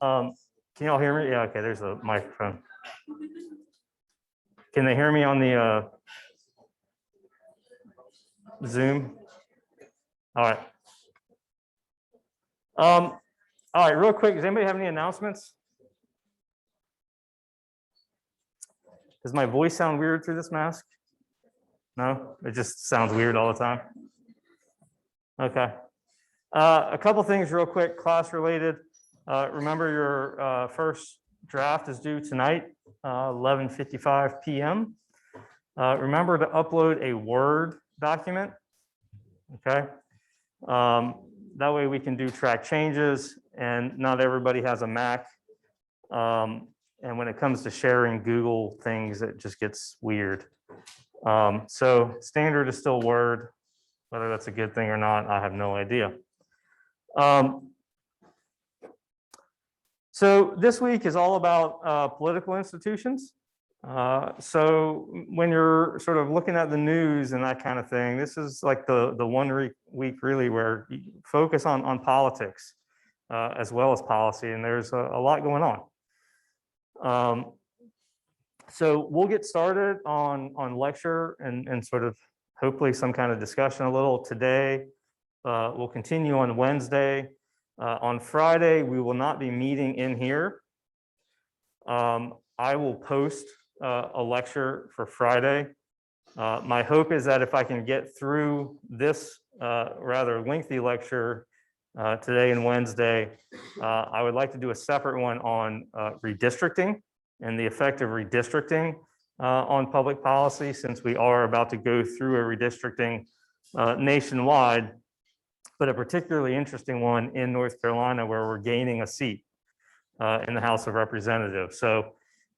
Can y'all hear me? Yeah, okay, there's a microphone. Can they hear me on the Zoom? All right. All right, real quick, does anybody have any announcements? Does my voice sound weird through this mask? No, it just sounds weird all the time. Okay. A couple things real quick, class related. Remember your first draft is due tonight, 11:55 p.m. Remember to upload a Word document, okay? That way we can do track changes, and not everybody has a Mac. And when it comes to sharing Google things, it just gets weird. So standard is still Word. Whether that's a good thing or not, I have no idea. So this week is all about political institutions. So when you're sort of looking at the news and that kind of thing, this is like the 1 week really where you focus on politics as well as policy, and there's a lot going on. So we'll get started on lecture and sort of hopefully some kind of discussion a little today. We'll continue on Wednesday. On Friday, we will not be meeting in here. I will post a lecture for Friday. My hope is that if I can get through this rather lengthy lecture today and Wednesday, I would like to do a separate one on redistricting and the effect of redistricting on public policy, since we are about to go through a redistricting nationwide, but a particularly interesting one in North Carolina where we're gaining a seat in the House of Representatives. So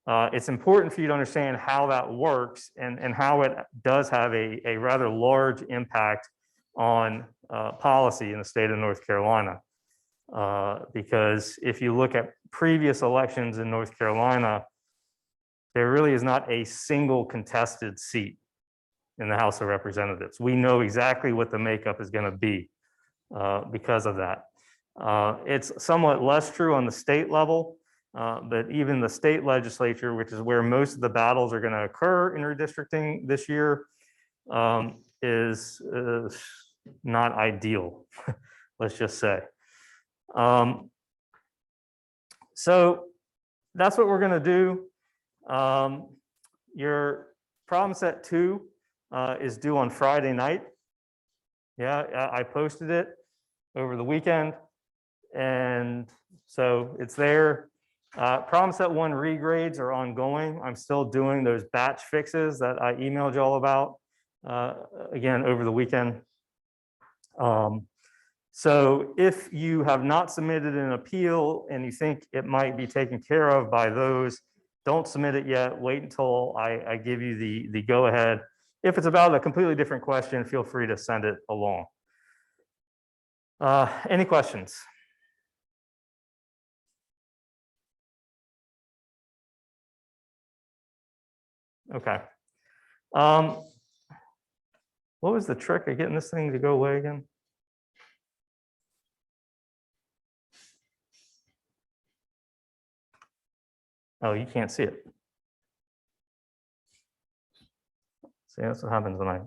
it's important for you to understand how that works and how it does have a rather large impact on policy in the state of North Carolina. Because if you look at previous elections in North Carolina, there really is not a single contested seat in the House of Representatives. We know exactly what the makeup is going to be because of that. It's somewhat less true on the state level, but even the state legislature, which is where most of the battles are going to occur in redistricting this year, is not ideal, let's just say. So that's what we're going to do. Your problem set 2 is due on Friday night. Yeah, I posted it over the weekend, and so it's there. Problem set 1 regrades are ongoing. I'm still doing those batch fixes that I emailed you all about, again, over the weekend. So if you have not submitted an appeal and you think it might be taken care of by those, don't submit it yet. Wait until I give you the go-ahead. If it's about a completely different question, feel free to send it along. Any questions? Okay. What was the trick of getting this thing to go away again? Oh, you can't see it. See, that's what happens when I.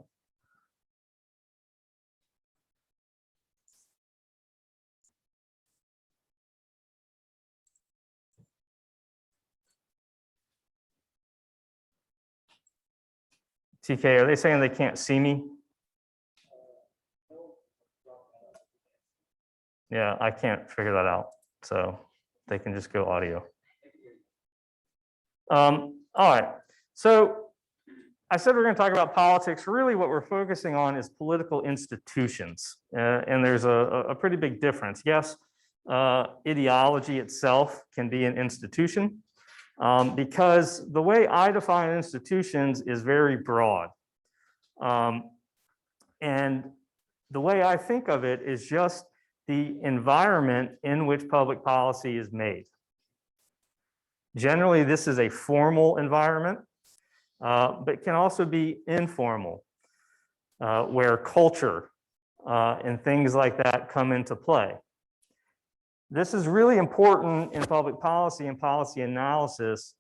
TK, are they saying they can't see me? Yeah, I can't figure that out. So they can just go audio. All right. So I said we're going to talk about politics. Really, what we're focusing on is political institutions. And there's a pretty big difference. Yes, ideology itself can be an institution. Because the way I define institutions is very broad. And the way I think of it is just the environment in which public policy is made. Generally, this is a formal environment, but can also be informal, where culture and things like that come into play. this is really important in public policy and policy analysis,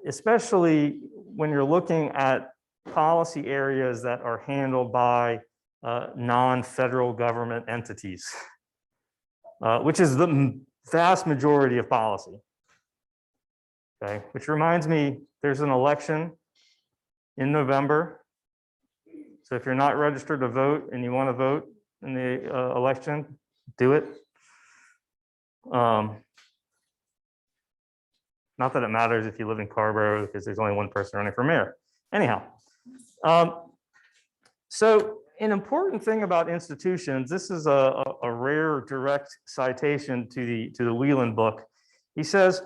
especially when you're looking at policy areas that are handled by non-federal government entities, which is the vast majority of policy. Okay, which reminds me, there's an election in November. So if you're not registered to vote and you want to vote in the election, do it. Not that it matters if you live in Carrboro, because there's only one person running for mayor. Anyhow, so an important thing about institutions, this is a rare direct citation to the Whelan book. He says,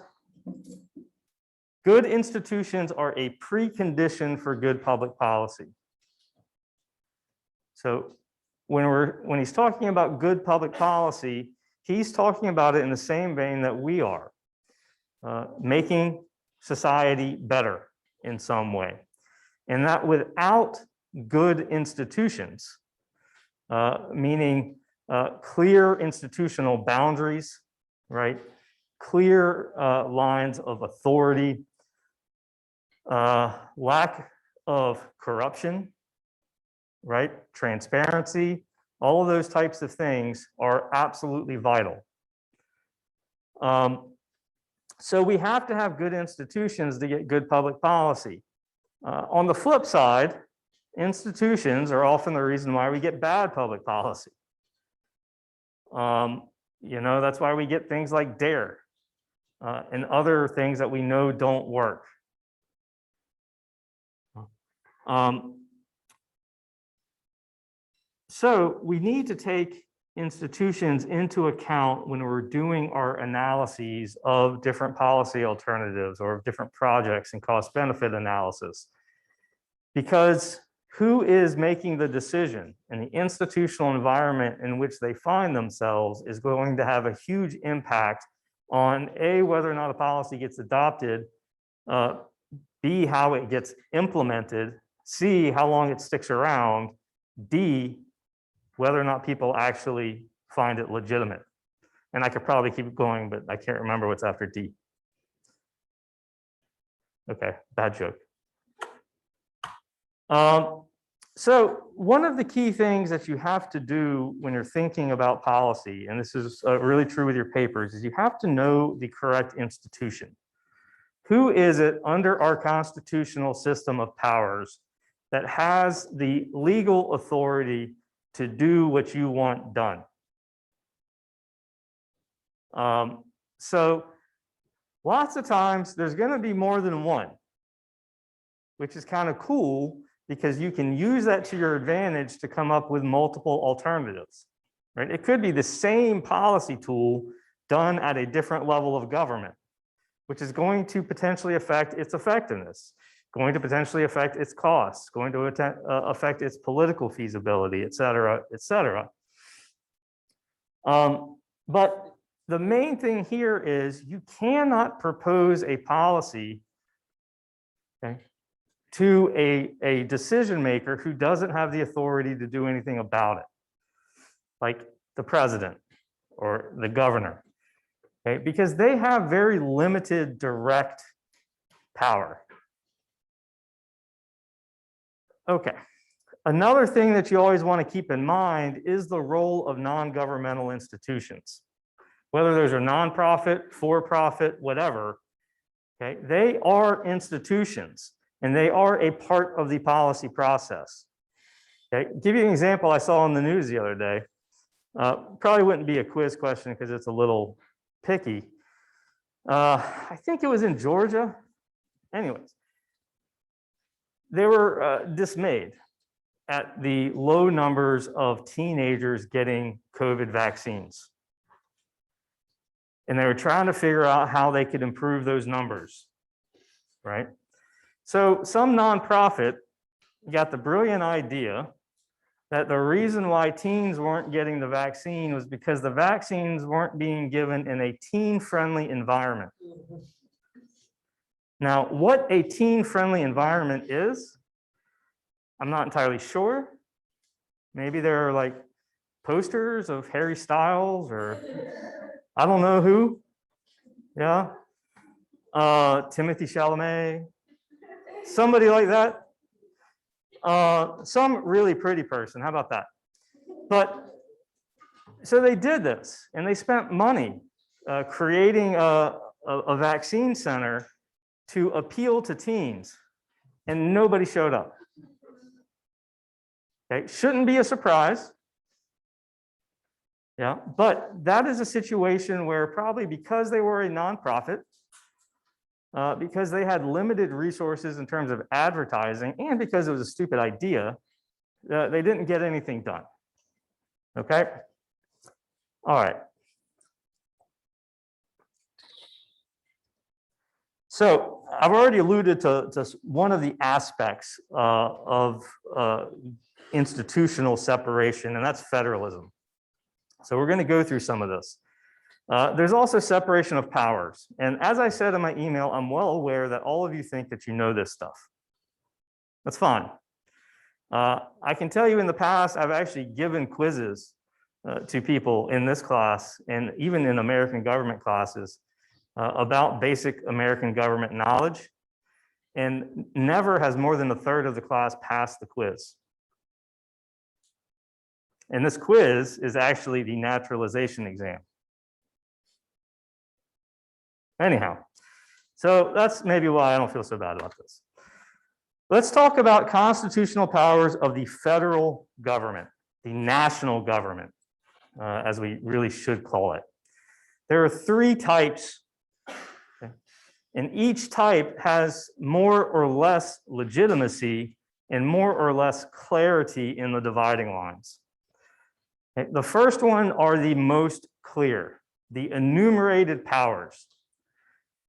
good institutions are a precondition for good public policy. So when he's talking about good public policy, he's talking about it in the same vein that we are, making society better in some way. And that without good institutions, meaning clear institutional boundaries, right? Clear lines of authority, lack of corruption, right? Transparency, all of those types of things are absolutely vital. So we have to have good institutions to get good public policy. On the flip side, institutions are often the reason why we get bad public policy. You know, that's why we get things like DARE and other things that we know don't work. So we need to take institutions into account when we're doing our analyses of different policy alternatives or of different projects and cost-benefit analysis. Because who is making the decision and the institutional environment in which they find themselves is going to have a huge impact on A, whether or not a policy gets adopted, B, how it gets implemented, C, how long it sticks around, D, whether or not people actually find it legitimate. And I could probably keep going, but I can't remember what's after D. Okay, bad joke. So one of the key things that you have to do when you're thinking about policy, and this is really true with your papers, is you have to know the correct institution. Who is it under our constitutional system of powers that has the legal authority to do what you want done? So lots of times there's going to be more than one, which is kind of cool because you can use that to your advantage to come up with multiple alternatives, right? It could be the same policy tool done at a different level of government, which is going to potentially affect its effectiveness, going to potentially affect its costs, going to affect its political feasibility, et cetera, et cetera. But the main thing here is you cannot propose a policy, okay, to a decision maker who doesn't have the authority to do anything about it, like the president or the governor, okay, because they have very limited direct power. Okay, another thing that you always want to keep in mind is the role of non-governmental institutions. Whether those are nonprofit, for-profit, whatever, okay, they are institutions and they are a part of the policy process. Okay, give you an example I saw on the news the other day. Probably wouldn't be a quiz question because it's a little picky. I think it was in Georgia. Anyways, they were dismayed at the low numbers of teenagers getting COVID vaccines. And they were trying to figure out how they could improve those numbers, right? So some nonprofit got the brilliant idea that the reason why teens weren't getting the vaccine was because the vaccines weren't being given in a teen-friendly environment. Now, what a teen-friendly environment is, I'm not entirely sure. Maybe there are like posters of Harry Styles or I don't know who. Yeah. Timothy Chalamet, somebody like that. Some really pretty person. How about that? But so they did this and they spent money creating a vaccine center to appeal to teens, and nobody showed up. Okay, shouldn't be a surprise. Yeah, but that is a situation where probably because they were a nonprofit, because they had limited resources in terms of advertising, and because it was a stupid idea, they didn't get anything done. Okay, all right. So I've already alluded to one of the aspects of institutional separation, and that's federalism. So we're going to go through some of this. There's also separation of powers. And as I said in my email, I'm well aware that all of you think that you know this stuff. That's fine. I can tell you in the past, I've actually given quizzes to people in this class and even in American government classes about basic American government knowledge. And never has more than a third of the class passed the quiz. And this quiz is actually the naturalization exam. Anyhow, so that's maybe why I don't feel so bad about this. Let's talk about constitutional powers of the federal government, the national government, as we really should call it. There are three types, okay, and each type has more or less legitimacy and more or less clarity in the dividing lines. Okay, the first one are the most clear, the enumerated powers.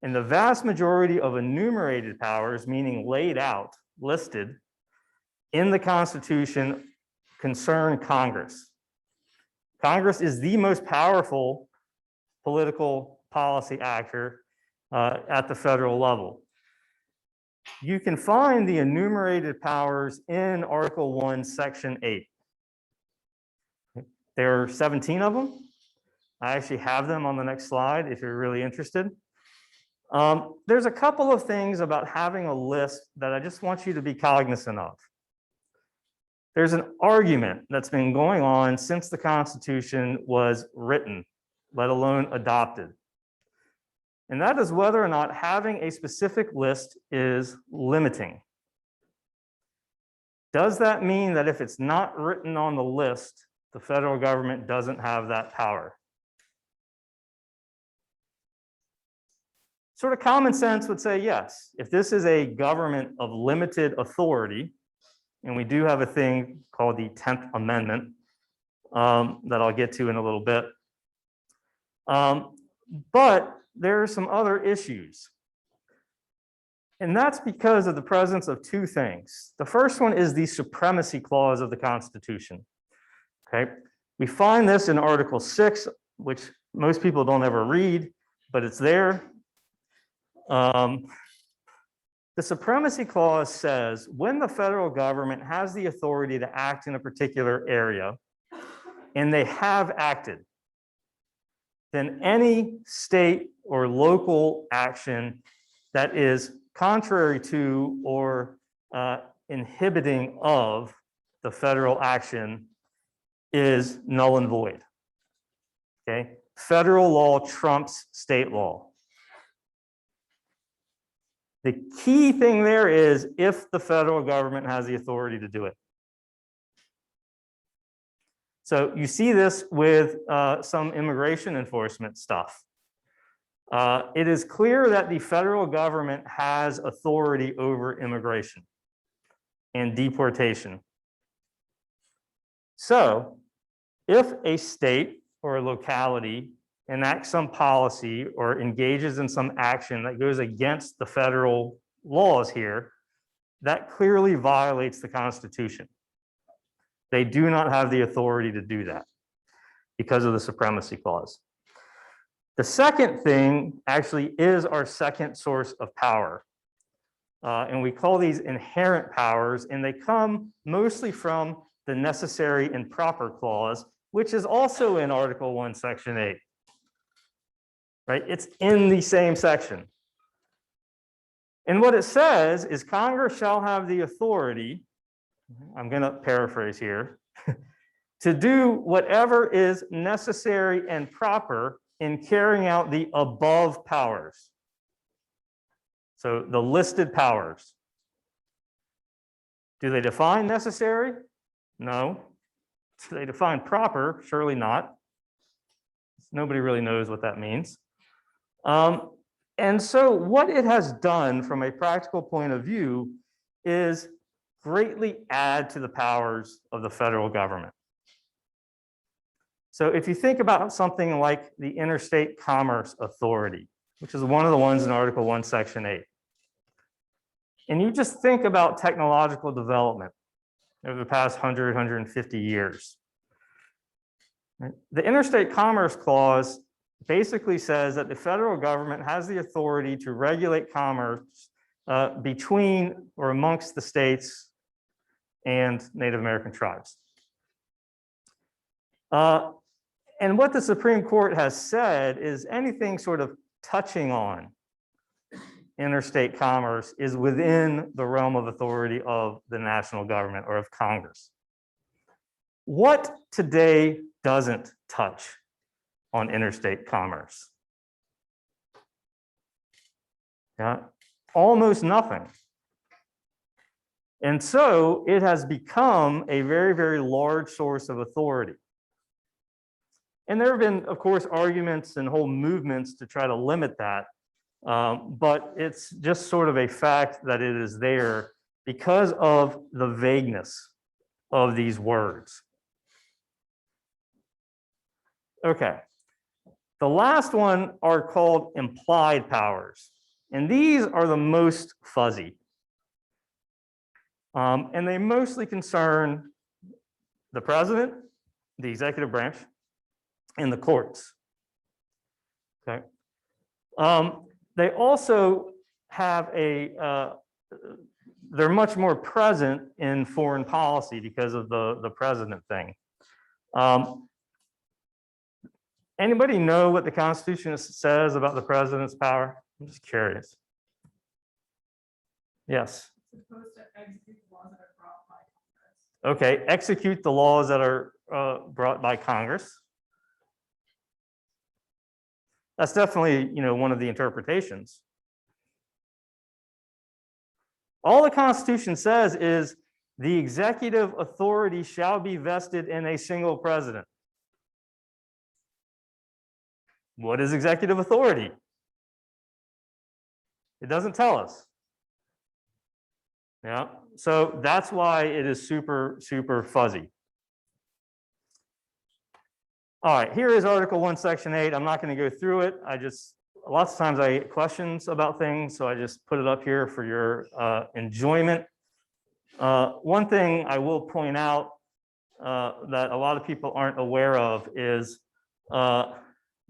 And the vast majority of enumerated powers, meaning laid out, listed in the Constitution, concern Congress. Congress is the most powerful political policy actor at the federal level. You can find the enumerated powers in Article 1, Section 8. There are 17 of them. I actually have them on the next slide if you're really interested. There's a couple of things about having a list that I just want you to be cognizant of. There's an argument that's been going on since the Constitution was written, let alone adopted. And that is whether or not having a specific list is limiting. Does that mean that if it's not written on the list, the federal government doesn't have that power? Sort of common sense would say yes. If this is a government of limited authority, and we do have a thing called the 10th Amendment that I'll get to in a little bit. But there are some other issues. And that's because of the presence of two things. The first one is the supremacy clause of the Constitution. Okay, we find this in Article 6, which most people don't ever read, but it's there. The supremacy clause says when the federal government has the authority to act in a particular area, and they have acted, then any state or local action that is contrary to or inhibiting of the federal action is null and void. Okay, federal law trumps state law. The key thing there is if the federal government has the authority to do it. So you see this with some immigration enforcement stuff. It is clear that the federal government has authority over immigration and deportation. So if a state or a locality enacts some policy or engages in some action that goes against the federal laws here, that clearly violates the Constitution. They do not have the authority to do that because of the supremacy clause. The second thing actually is our second source of power. And we call these inherent powers, and they come mostly from the necessary and proper clause, which is also in Article 1, Section 8. right? It's in the same section. And what it says is Congress shall have the authority, I'm going to paraphrase here, to do whatever is necessary and proper in carrying out the above powers. So the listed powers. Do they define necessary? No. Do they define proper? Surely not. Nobody really knows what that means. And so what it has done from a practical point of view is greatly add to the powers of the federal government. So if you think about something like the Interstate Commerce Authority, which is one of the ones in Article 1, Section 8, and you just think about technological development over the past 100, 150 years. Right? The Interstate Commerce Clause basically says that the federal government has the authority to regulate commerce between or amongst the states and Native American tribes. And what the Supreme Court has said is anything sort of touching on interstate commerce is within the realm of authority of the national government or of Congress. What today doesn't touch on interstate commerce? Yeah, almost nothing. And so it has become a very, very large source of authority. And there have been, of course, arguments and whole movements to try to limit that. But it's just sort of a fact that it is there because of the vagueness of these words. Okay. The last one are called implied powers. And these are the most fuzzy. And they mostly concern the president, the executive branch, and the courts. Okay. They also have they're much more present in foreign policy because of the president thing. Anybody know what the Constitution says about the president's power? I'm just curious. Yes. Supposed to execute the laws that are brought by Congress. Okay, execute the laws that are brought by Congress. That's definitely, one of the interpretations. All the Constitution says is the executive authority shall be vested in a single president. What is executive authority? It doesn't tell us. Yeah, so that's why it is super, super fuzzy. All right, here is Article 1, Section 8. I'm not going to go through it. Lots of times I get questions about things, so I just put it up here for your enjoyment. One thing I will point out that a lot of people aren't aware of is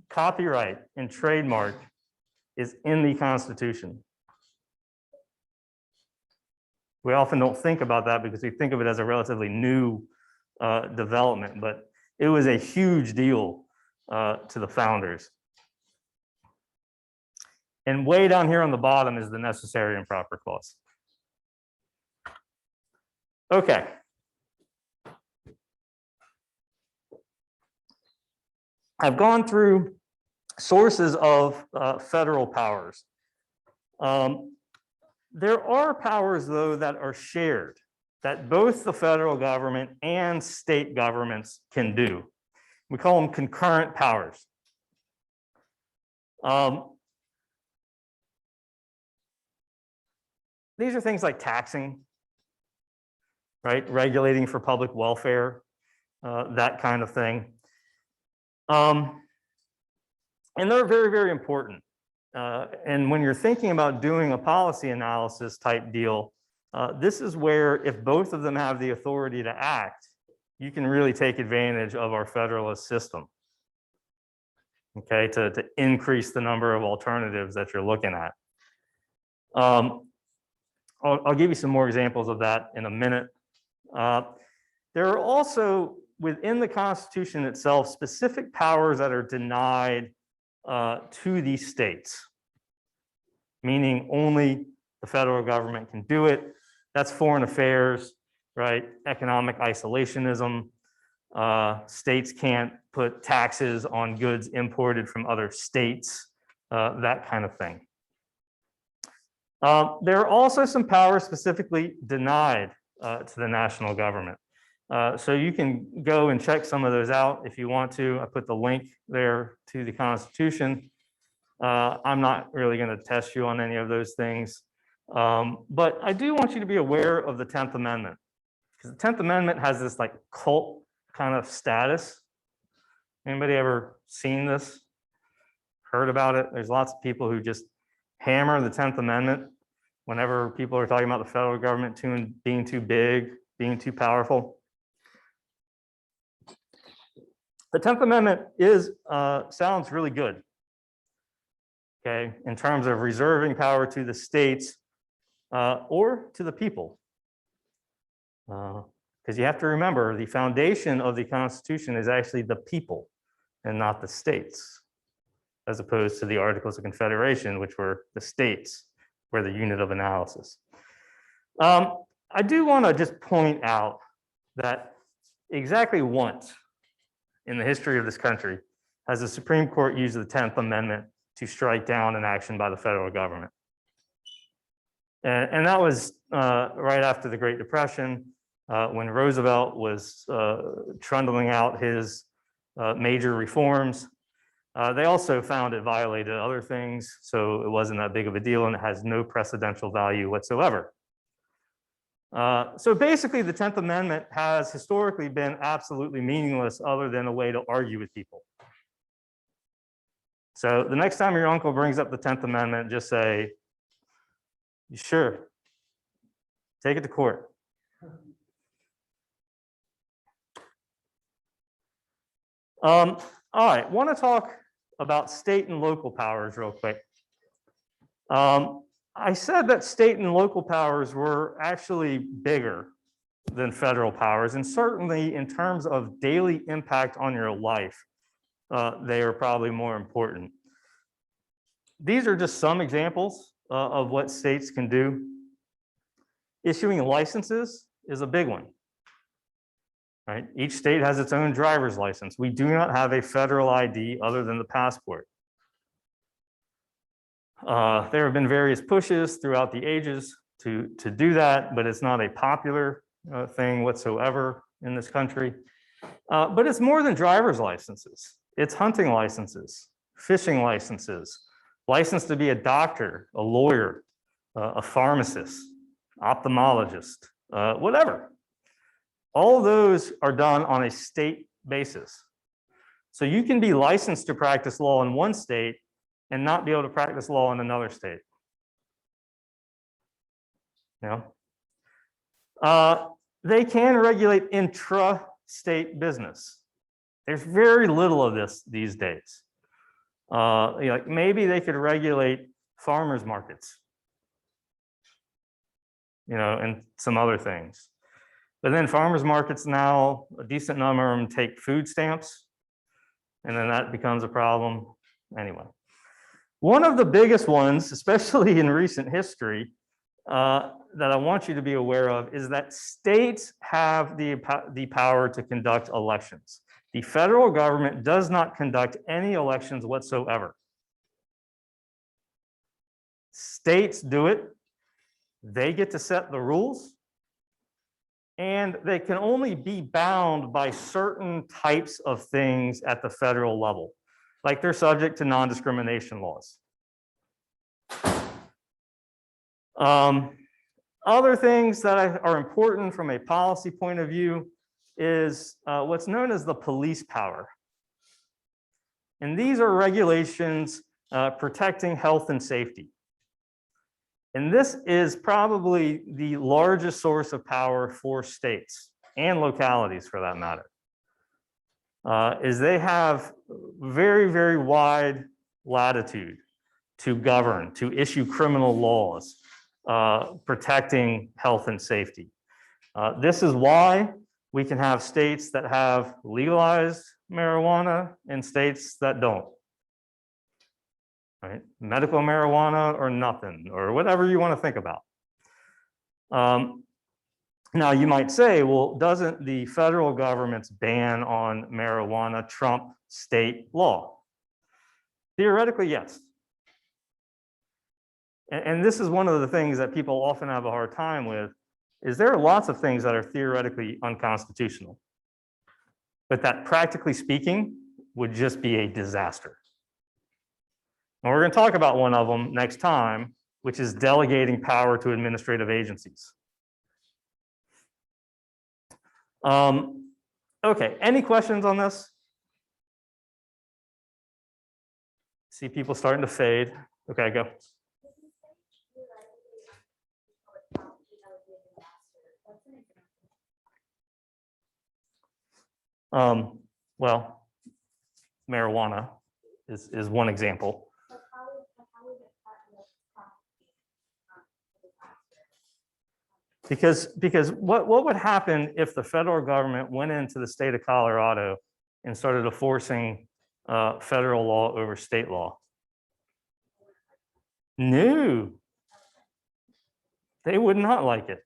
copyright and trademark is in the Constitution. We often don't think about that because we think of it as a relatively new development, but it was a huge deal to the founders. And way down here on the bottom is the necessary and proper clause. Okay. I've gone through sources of federal powers. There are powers, though, that are shared, that both the federal government and state governments can do. We call them concurrent powers. These are things like taxing, right? Regulating for public welfare, that kind of thing. And they're very, very important. And when you're thinking about doing a policy analysis type deal, this is where if both of them have the authority to act, you can really take advantage of our federalist system, okay, to increase the number of alternatives that you're looking at. I'll give you some more examples of that in a minute. There are also, within the Constitution itself, specific powers that are denied to these states, meaning only the federal government can do it. That's foreign affairs, right? Economic isolationism. States can't put taxes on goods imported from other states, that kind of thing. There are also some powers specifically denied to the national government. So you can go and check some of those out if you want to. I put the link there to the Constitution. I'm not really going to test you on any of those things. But I do want you to be aware of the 10th Amendment, because the 10th Amendment has this like cult kind of status. Anybody ever seen this? Heard about it? There's lots of people who just hammer the 10th Amendment whenever people are talking about the federal government being too big, being too powerful. The 10th Amendment sounds really good, okay, in terms of reserving power to the states or to the people. Because you have to remember, the foundation of the Constitution is actually the people and not the states, as opposed to the Articles of Confederation, which were the states, were the unit of analysis. I do want to just point out that exactly once in the history of this country has the Supreme Court used the 10th Amendment to strike down an action by the federal government. And that was right after the Great Depression, when Roosevelt was trundling out his major reforms. They also found it violated other things, so it wasn't that big of a deal, and it has no precedential value whatsoever. So basically, the 10th Amendment has historically been absolutely meaningless other than a way to argue with people. So the next time your uncle brings up the 10th Amendment, just say, sure, take it to court. All right, want to talk about state and local powers real quick. I said that state and local powers were actually bigger than federal powers, and certainly in terms of daily impact on your life, they are probably more important. These are just some examples of what states can do. Issuing licenses is a big one. Right? Each state has its own driver's license. We do not have a federal ID other than the passport. There have been various pushes throughout the ages to do that, but it's not a popular thing whatsoever in this country. But it's more than driver's licenses. It's hunting licenses, fishing licenses, license to be a doctor, a lawyer, a pharmacist, ophthalmologist, whatever. All of those are done on a state basis. So you can be licensed to practice law in one state and not be able to practice law in another state. You know? They can regulate intra-state business. There's very little of this these days. You know, like maybe they could regulate farmers markets, you know, and some other things. But then farmers markets now, a decent number of them take food stamps, and then that becomes a problem anyway. One of the biggest ones, especially in recent history, that I want you to be aware of is that states have the power to conduct elections. The federal government does not conduct any elections whatsoever. States do it. They get to set the rules. And they can only be bound by certain types of things at the federal level, like they're subject to non-discrimination laws. Other things that are important from a policy point of view is what's known as the police power. And these are regulations protecting health and safety. And this is probably the largest source of power for states and localities for that matter, is they have very, very wide latitude to govern, to issue criminal laws, protecting health and safety. This is why we can have states that have legalized marijuana and states that don't. right? Medical marijuana or nothing, or whatever you want to think about. Now you might say, well, doesn't the federal government's ban on marijuana trump state law? Theoretically, yes. And this is one of the things that people often have a hard time with, is there are lots of things that are theoretically unconstitutional, but that practically speaking would just be a disaster. And we're going to talk about one of them next time, which is delegating power to administrative agencies. Okay, any questions on this? See people starting to fade. Okay, go. Well, marijuana is one example. Because what would happen if the federal government went into the state of Colorado and started enforcing federal law over state law? No, they would not like it.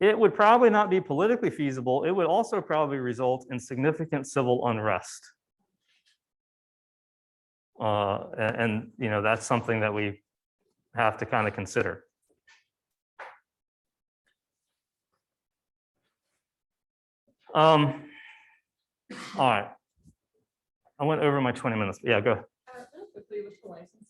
It would probably not be politically feasible. It would also probably result in significant civil unrest. And you know, that's something that we have to kind of consider. All right. I went over my 20 minutes. Yeah, go. Real quickly with the licenses,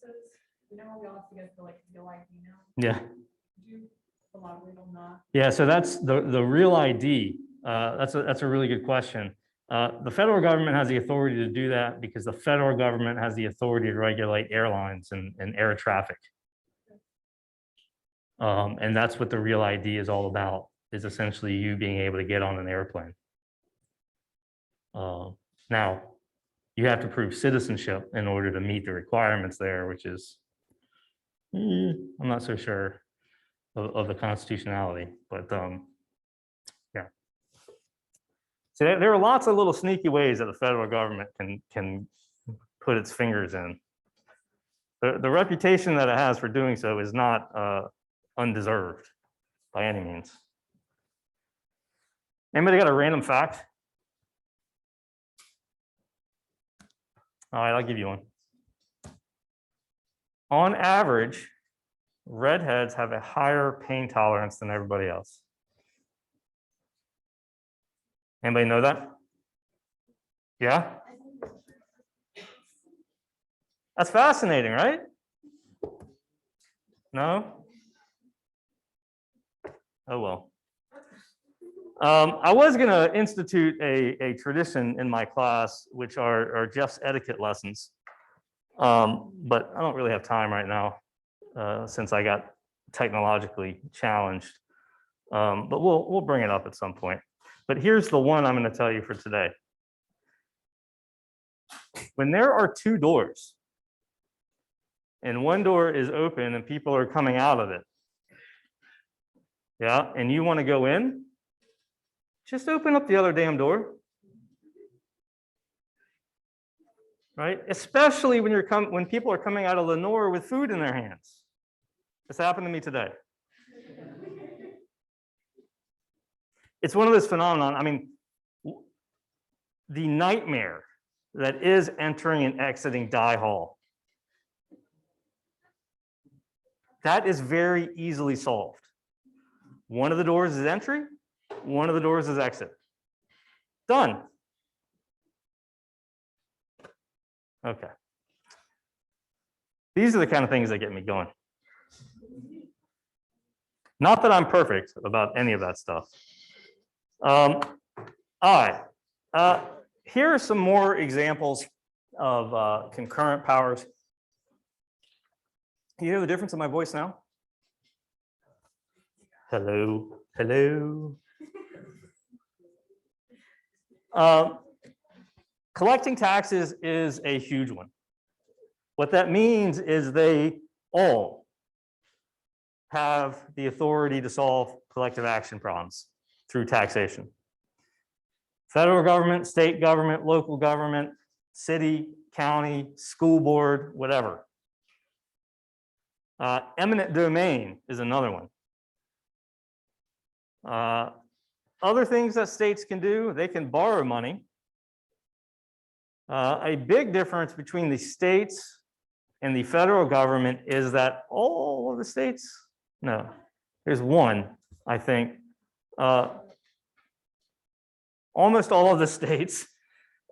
you know, we all have to get the real ID now. Yeah. Could you elaborate on that? Yeah, so that's the real ID. That's a really good question. The federal government has the authority to do that because the federal government has the authority to regulate airlines and air traffic. And that's what the real ID is all about, is essentially you being able to get on an airplane. Now, you have to prove citizenship in order to meet the requirements there, which is, I'm not so sure of the constitutionality, but yeah. So there are lots of little sneaky ways that the federal government can put its fingers in. The reputation that it has for doing so is not undeserved by any means. Anybody got a random fact? All right, I'll give you one. On average, redheads have a higher pain tolerance than everybody else. Anybody know that? Yeah? That's fascinating, right? No? Oh, well. I was going to institute a tradition in my class, which are Jeff's etiquette lessons. But I don't really have time right now since I got technologically challenged. But we'll bring it up at some point. But here's the one I'm going to tell you for today. When there are two doors and one door is open and people are coming out of it, yeah, and you want to go in, just open up the other damn door. Right? Especially when when people are coming out of Lenore with food in their hands. This happened to me today. It's one of those phenomenon. I mean, the nightmare that is entering and exiting die hall. That is very easily solved. One of the doors is entry, one of the doors is exit. Done. Okay. These are the kind of things that get me going. Not that I'm perfect about any of that stuff. All right. Here are some more examples of concurrent powers. Can you hear the difference in my voice now? Hello, hello. Collecting taxes is a huge one. What that means is they all have the authority to solve collective action problems through taxation. Federal government, state government, local government, city, county, school board, whatever. Eminent domain is another one. Other things that states can do, they can borrow money. A big difference between the states and the federal government is that all of the states, no, there's one, I think. Almost all of the states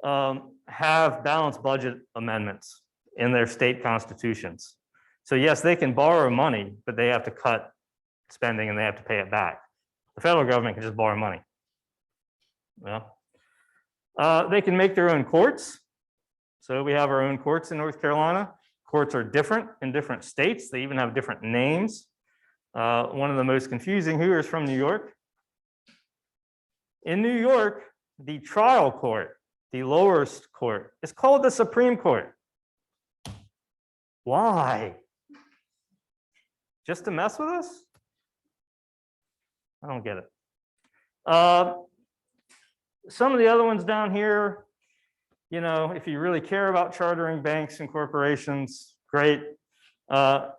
have balanced budget amendments in their state constitutions. So yes, they can borrow money, but they have to cut spending and they have to pay it back. The federal government can just borrow money. Yeah. They can make their own courts. So we have our own courts in North Carolina. Courts are different in different states. They even have different names. One of the most confusing, who is from New York? In New York, the trial court, the lowest court, is called the Supreme Court. Why? Just to mess with us? I don't get it. Some of the other ones down here, you know, if you really care about chartering banks and corporations, great.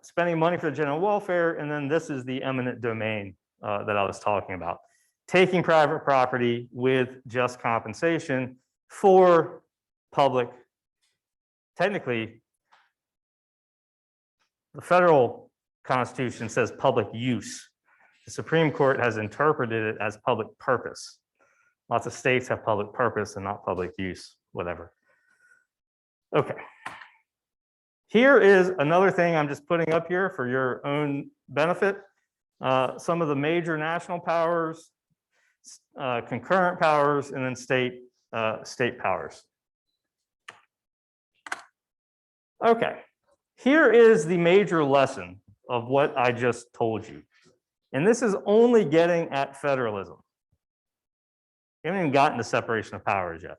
Spending money for the general welfare, and then this is the eminent domain that I was talking about. Taking private property with just compensation for public, technically, the federal Constitution says public use. The Supreme Court has interpreted it as public purpose. Lots of states have public purpose and not public use, whatever. Okay. Here is another thing I'm just putting up here for your own benefit. Some of the major national powers, concurrent powers, and then state powers. Okay, here is the major lesson of what I just told you. And this is only getting at federalism. We haven't even gotten to separation of powers yet.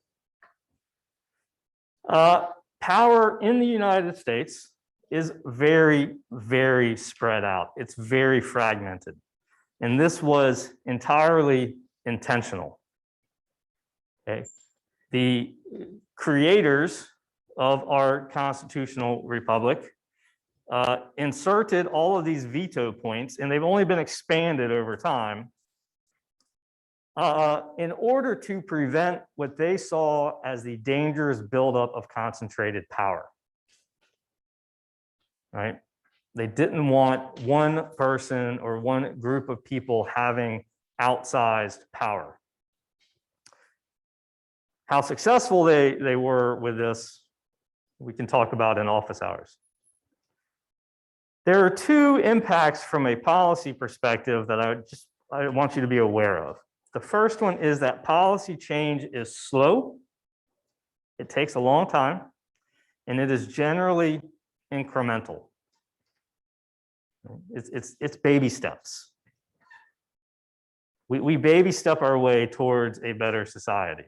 Power in the United States is very, very spread out. It's very fragmented. And this was entirely intentional. Okay. The creators of our constitutional republic inserted all of these veto points, and they've only been expanded over time in order to prevent what they saw as the dangerous buildup of concentrated power. Right? They didn't want one person or one group of people having outsized power. How successful they were with this, we can talk about in office hours. There are two impacts from a policy perspective that I want you to be aware of. The first one is that policy change is slow. It takes a long time, and it is generally incremental. It's baby steps. We baby step our way towards a better society.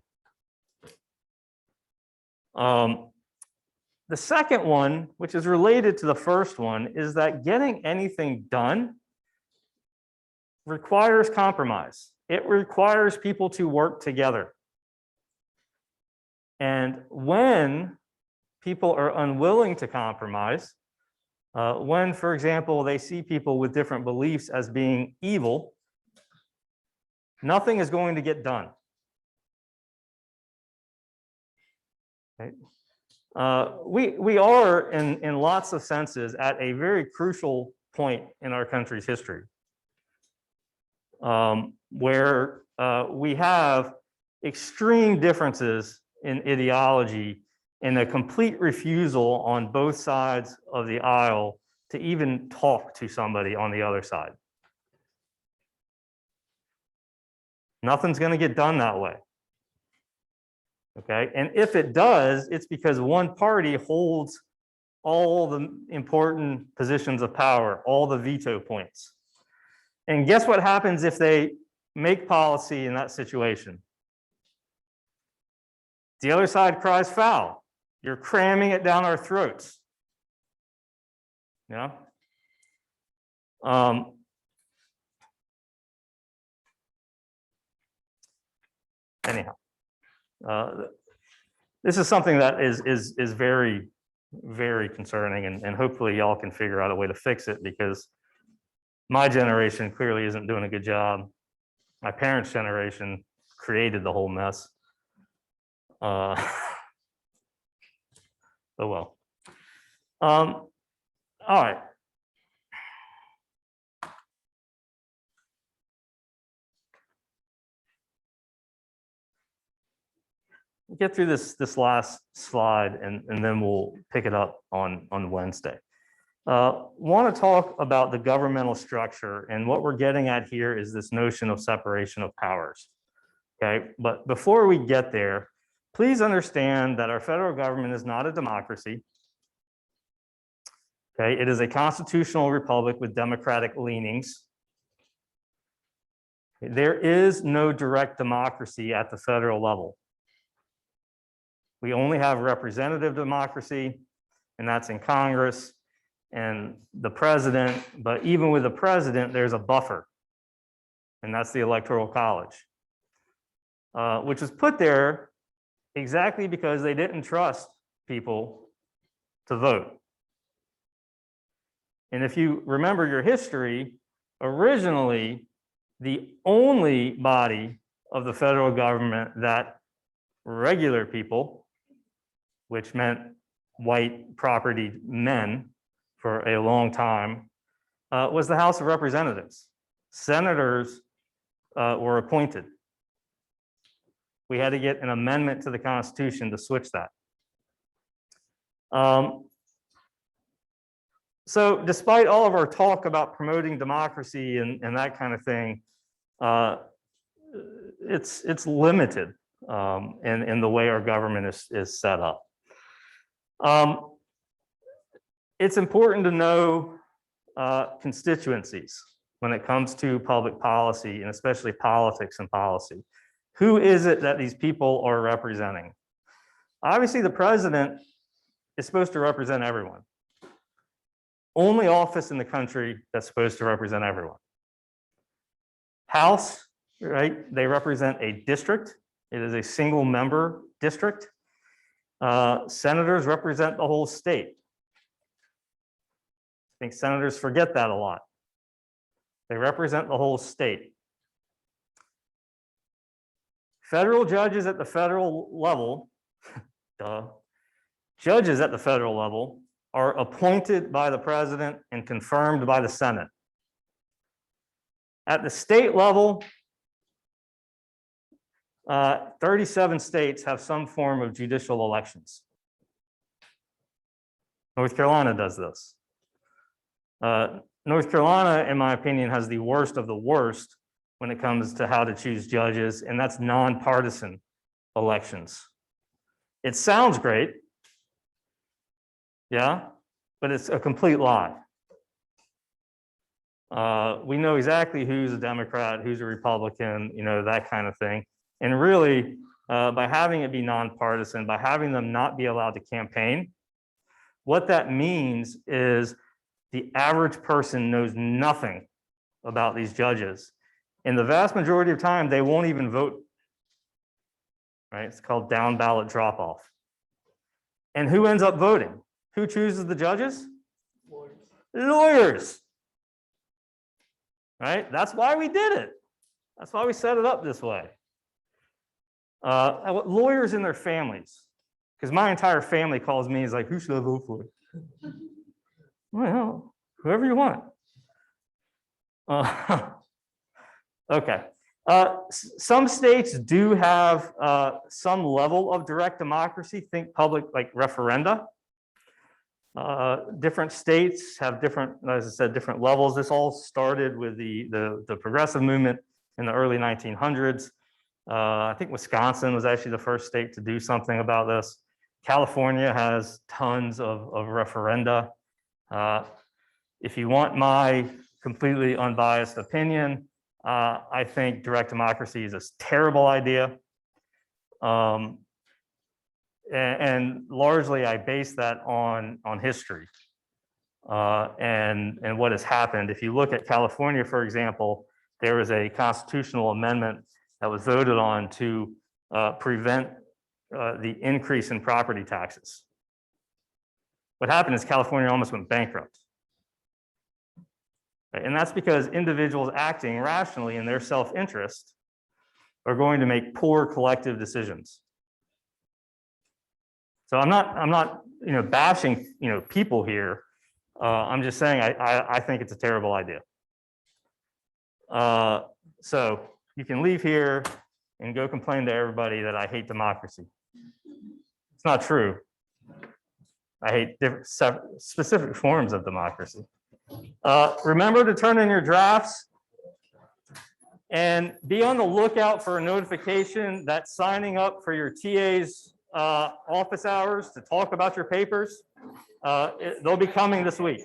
The second one, which is related to the first one, is that getting anything done requires compromise. It requires people to work together. And when people are unwilling to compromise, when, for example, they see people with different beliefs as being evil, nothing is going to get done. Okay. We are, in lots of senses, at a very crucial point in our country's history, where we have extreme differences in ideology and a complete refusal on both sides of the aisle to even talk to somebody on the other side. Nothing's going to get done that way. Okay, and if it does, it's because one party holds all the important positions of power, all the veto points. And guess what happens if they make policy in that situation? The other side cries foul. You're cramming it down our throats. Yeah. Anyhow. This is something that is very, very concerning, and hopefully y'all can figure out a way to fix it, because my generation clearly isn't doing a good job. My parents' generation created the whole mess. Oh well. All right. Get through this last slide, and then we'll pick it up on Wednesday. Want to talk about the governmental structure, and what we're getting at here is this notion of separation of powers. Okay, but before we get there, please understand that our federal government is not a democracy. Okay, it is a constitutional republic with democratic leanings. There is no direct democracy at the federal level. We only have representative democracy, and that's in Congress and the president. But even with the president, there's a buffer, and that's the Electoral College, which was put there exactly because they didn't trust people to vote. And if you remember your history, originally, the only body of the federal government that regular people, which meant white property men for a long time, was the House of Representatives. Senators were appointed. We had to get an amendment to the Constitution to switch that. So despite all of our talk about promoting democracy and that kind of thing, it's limited in the way our government is set up. It's important to know constituencies when it comes to public policy, and especially politics and policy. Who is it that these people are representing? Obviously, the president is supposed to represent everyone. Only office in the country that's supposed to represent everyone. House, right? They represent a district. It is a single member district. Senators represent the whole state. I think senators forget that a lot. They represent the whole state. Federal judges at the federal level, judges at the federal level are appointed by the president and confirmed by the Senate. At the state level, 37 states have some form of judicial elections. North Carolina does this. North Carolina, in my opinion, has the worst of the worst when it comes to how to choose judges, and that's nonpartisan elections. It sounds great, yeah, but it's a complete lie. We know exactly who's a Democrat, who's a Republican, you know, that kind of thing. And really, by having it be nonpartisan, by having them not be allowed to campaign, what that means is the average person knows nothing about these judges. And the vast majority of time, they won't even vote, right? It's called down ballot drop off. And who ends up voting? Who chooses the judges? Lawyers. Lawyers, right? That's why we did it. That's why we set it up this way. Lawyers and their families, because my entire family calls me, is like, who should I vote for? Well, whoever you want. Okay. Some states do have some level of direct democracy. Think public, like referenda. Different states have different, as I said, different levels. This all started with the progressive movement in the early 1900s. I think Wisconsin was actually the first state to do something about this. California has tons of referenda. If you want my completely unbiased opinion, I think direct democracy is a terrible idea. And largely I base that on history and what has happened. If you look at California, for example, there was a constitutional amendment that was voted on to prevent the increase in property taxes. What happened is California almost went bankrupt. And that's because individuals acting rationally in their self-interest are going to make poor collective decisions. So I'm not bashing people here. I'm just saying I think it's a terrible idea. So you can leave here and go complain to everybody that I hate democracy. It's not true. I hate different specific forms of democracy. Remember to turn in your drafts and be on the lookout for a notification that signing up for your TA's office hours to talk about your papers, they'll be coming this week.